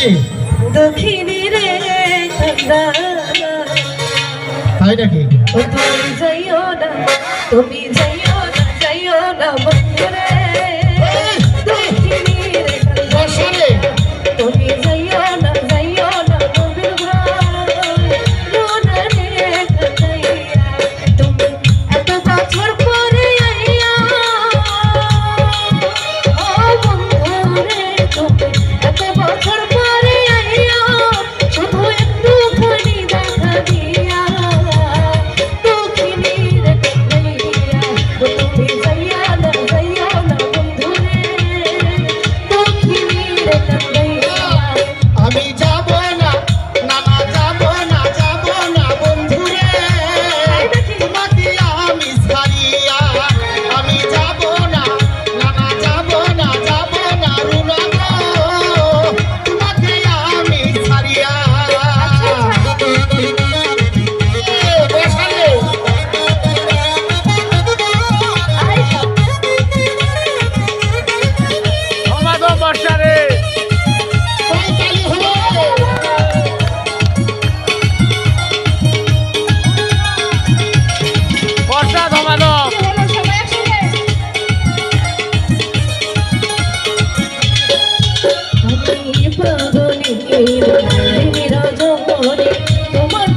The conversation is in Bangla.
নাকি? দক্ষিণী রে কান্দা তাই নাকি? তুমি যাইও না, তুমি যাইও না, যাইও না বন্ধু রে দক্ষিণী রে কান্দা তুমি যাইও না, যাইও না নবীর ঘর রোনা রে কান্দাইয়া তুমি এত বছর পরে আইয়া ও বন্ধু রে তুমি এত বছর পরে আইয়া শুধু একটুখানি দেখা দিয়া দক্ষিণী রে কান্দাইয়া তুমি যাইয়া না, যাইও না বন্ধু রে দক্ষিণী রে কান্দাইয়া আমি যাব না, না না যাব না, যাব না বন্ধু রে, তোমাকে আমি ছাড়িয়া। আমি যাব না, না না যাব না, যাব না রুনা গো, তোমাকে আমি ছাড়িয়া। বসালে আমাদের বর্ষারে পঁয়তালি হলো। বর্ষা ধমানো আমি পাগলি রজনী তোমার